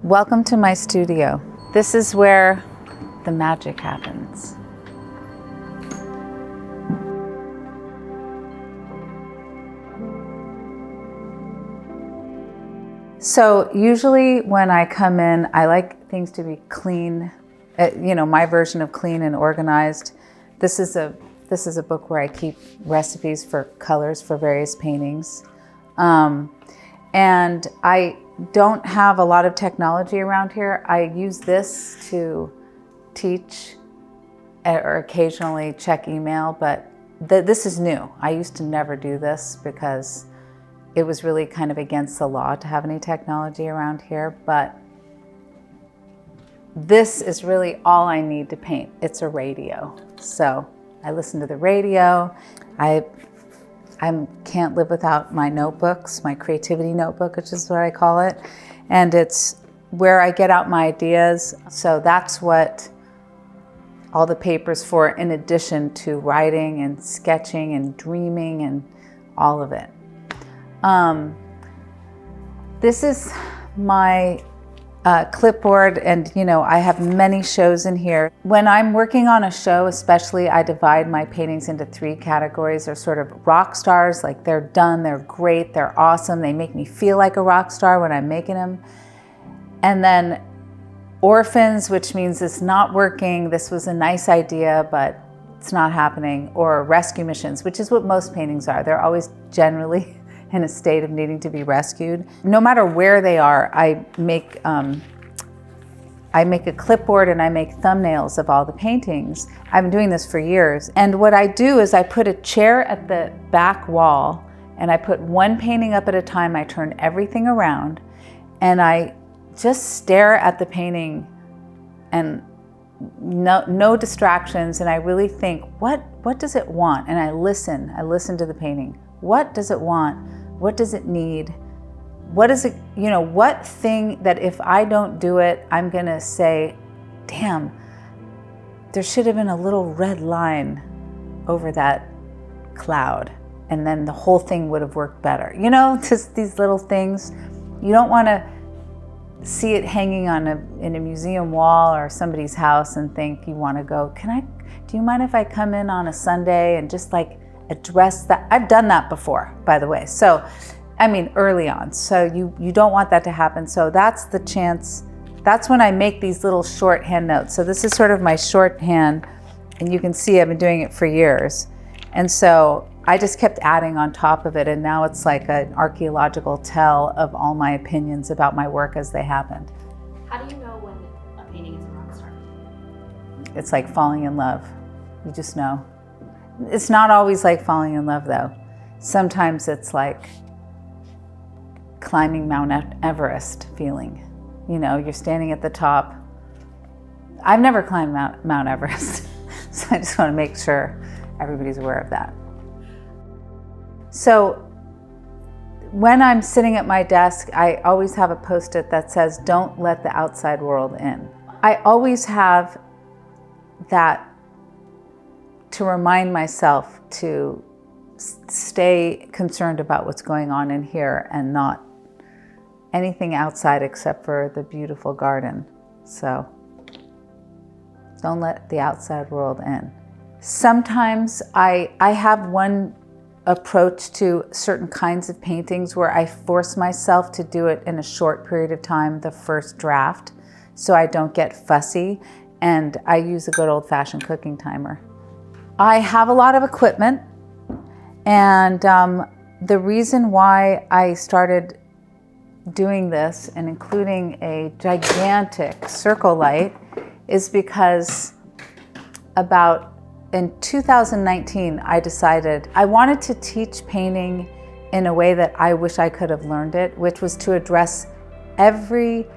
Welcome to my studio. This is where the magic happens. So usually when I come in, I like things to be clean, my version of clean and organized. This is a book where I keep recipes for colors for various paintings. And I don't have a lot of technology around here. I use this to teach or occasionally check email, but this is new. I used to never do this because it was really kind of against the law to have any technology around here, but this is really all I need to paint. It's a radio. So I listen to the radio. I can't live without my notebooks, my creativity notebook, which is what I call it. And it's where I get out my ideas. So that's what all the paper's for, in addition to writing and sketching and dreaming and all of it. This is my clipboard, and I have many shows in here. When I'm working on a show especially, I divide my paintings into 3 categories. They're sort of rock stars, like they're done, they're great, they're awesome, they make me feel like a rock star when I'm making them. And then orphans, which means it's not working, this was a nice idea, but it's not happening. Or rescue missions, which is what most paintings are. They're always generally in a state of needing to be rescued. No matter where they are, I make a clipboard and I make thumbnails of all the paintings. I've been doing this for years. And what I do is I put a chair at the back wall and I put one painting up at a time. I turn everything around and I just stare at the painting and no distractions. And I really think, what does it want? And I listen to the painting. What does it want? What does it need? What is it, what thing that if I don't do it, I'm gonna say, damn, there should have been a little red line over that cloud, and then the whole thing would have worked better. Just these little things. You don't wanna see it hanging in a museum wall or somebody's house and think you wanna go, do you mind if I come in on a Sunday and just address that? I've done that before, by the way. So, early on. So you don't want that to happen. So that's the chance. That's when I make these little shorthand notes. So this is sort of my shorthand, and you can see I've been doing it for years. And so I just kept adding on top of it, and now it's like an archaeological tell of all my opinions about my work as they happened. How do you know when a painting is a rock star? It's like falling in love. You just know. It's not always like falling in love, though. Sometimes it's like climbing Mount Everest feeling. You're standing at the top. I've never climbed Mount Everest, so I just want to make sure everybody's aware of that. So when I'm sitting at my desk, I always have a Post-it that says, "Don't let the outside world in." I always have that to remind myself to stay concerned about what's going on in here and not anything outside except for the beautiful garden. So don't let the outside world in. Sometimes I have one approach to certain kinds of paintings where I force myself to do it in a short period of time, the first draft, so I don't get fussy, and I use a good old-fashioned cooking timer. I have a lot of equipment, and the reason why I started doing this and including a gigantic circle light is because in 2019, I decided I wanted to teach painting in a way that I wish I could have learned it, which was to address every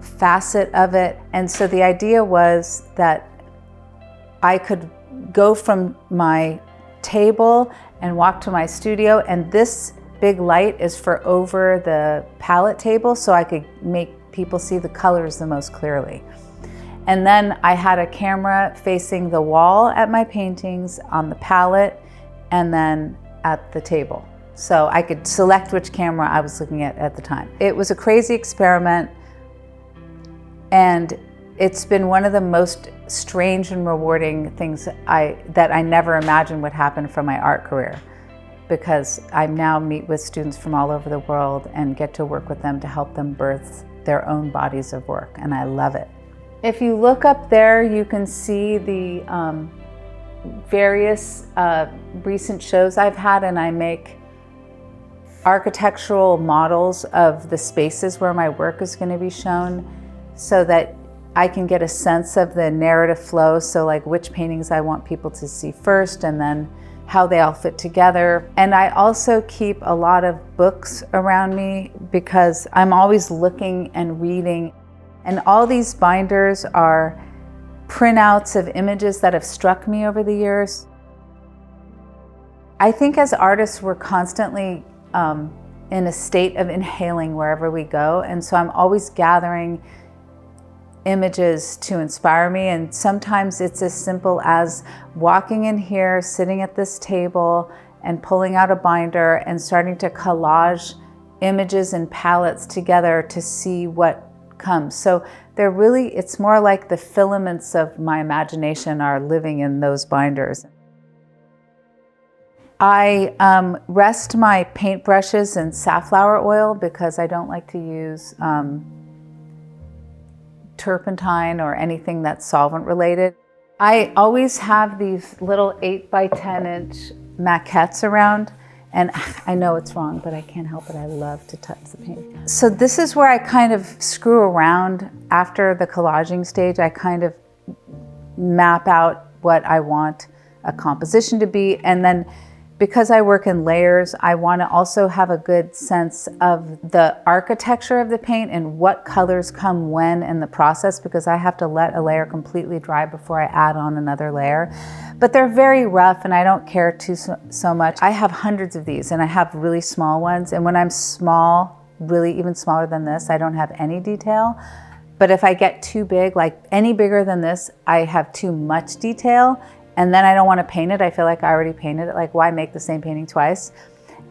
facet of it. And so the idea was that I could go from my table and walk to my studio, and this big light is for over the palette table, so I could make people see the colors the most clearly. And then I had a camera facing the wall at my paintings, on the palette, and then at the table. So I could select which camera I was looking at the time. It was a crazy experiment. And it's been one of the most strange and rewarding things that I never imagined would happen from my art career, because I now meet with students from all over the world and get to work with them to help them birth their own bodies of work, and I love it. If you look up there, you can see the various recent shows I've had, and I make architectural models of the spaces where my work is going to be shown, so that I can get a sense of the narrative flow, so like which paintings I want people to see first, and then how they all fit together. And I also keep a lot of books around me because I'm always looking and reading. And all these binders are printouts of images that have struck me over the years. I think as artists, we're constantly in a state of inhaling wherever we go. And so I'm always gathering images to inspire me, and sometimes it's as simple as walking in here, sitting at this table, and pulling out a binder and starting to collage images and palettes together to see what comes. So it's more like the filaments of my imagination are living in those binders. I rest my paintbrushes in safflower oil because I don't like to use turpentine or anything that's solvent related. I always have these little 8 by 10 inch maquettes around, and I know it's wrong, but I can't help it. I love to touch the paint. So this is where I kind of screw around after the collaging stage. I kind of map out what I want a composition to be, and then because I work in layers, I want to also have a good sense of the architecture of the paint and what colors come when in the process, because I have to let a layer completely dry before I add on another layer. But they're very rough and I don't care so much. I have hundreds of these, and I have really small ones. And when I'm small, really even smaller than this, I don't have any detail. But if I get too big, like any bigger than this, I have too much detail. And then I don't want to paint it. I feel like I already painted it. Like, why make the same painting twice?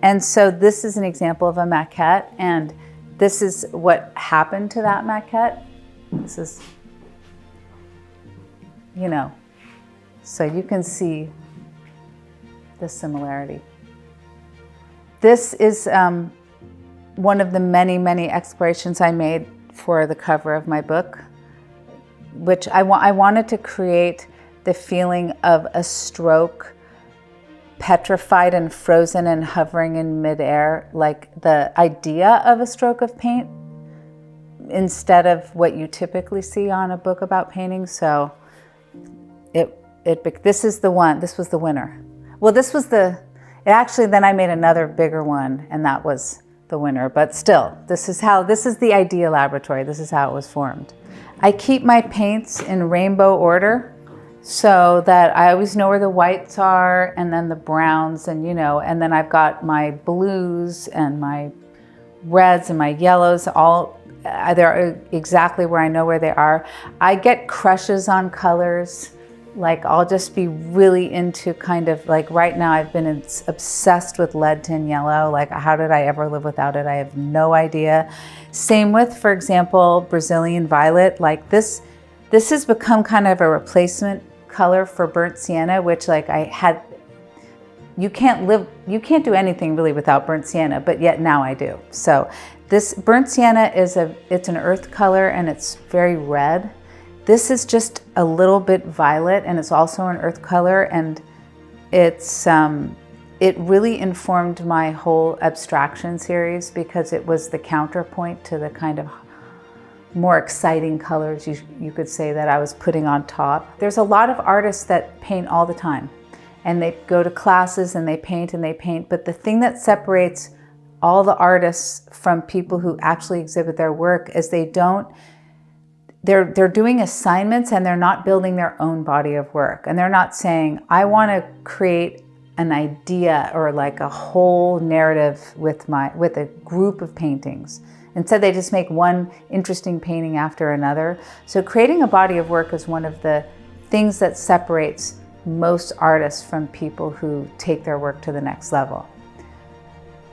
And so this is an example of a maquette, and this is what happened to that maquette. This is, so you can see the similarity. This is one of the many, many explorations I made for the cover of my book, which I wanted to create the feeling of a stroke, petrified and frozen and hovering in midair, like the idea of a stroke of paint, instead of what you typically see on a book about painting. So this is the one. This was the winner. Well, actually then I made another bigger one, and that was the winner. But still, this is the idea laboratory. This is how it was formed. I keep my paints in rainbow order, so that I always know where the whites are, and then the browns, and and then I've got my blues and my reds and my yellows, they're exactly where I know where they are. I get crushes on colors. Like, I'll just be really into kind of like, right now I've been obsessed with lead tin yellow. Like, how did I ever live without it? I have no idea. Same with, for example, Brazilian violet. Like this has become kind of a replacement color for burnt sienna, which you can't do anything really without burnt sienna, but yet now I do. So this burnt sienna it's an earth color, and it's very red. This is just a little bit violet, and it's also an earth color, and it really informed my whole abstraction series, because it was the counterpoint to the kind of more exciting colors, you could say, that I was putting on top. There's a lot of artists that paint all the time, and they go to classes and they paint, but the thing that separates all the artists from people who actually exhibit their work is they're doing assignments, and they're not building their own body of work, and they're not saying, I want to create an idea or like a whole narrative with a group of paintings. Instead, they just make one interesting painting after another. So creating a body of work is one of the things that separates most artists from people who take their work to the next level.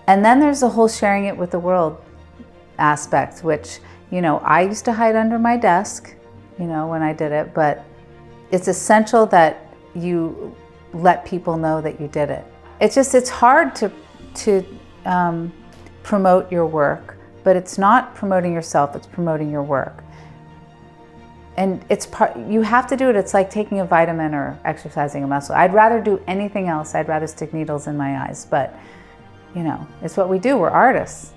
And then there's the whole sharing it with the world aspect, which, You know, I used to hide under my desk, you know, when I did it, but it's essential that you let people know that you did it. It's hard to promote your work, but it's not promoting yourself, it's promoting your work. And you have to do it. It's like taking a vitamin or exercising a muscle. I'd rather do anything else. I'd rather stick needles in my eyes, but you know, it's what we do. We're artists.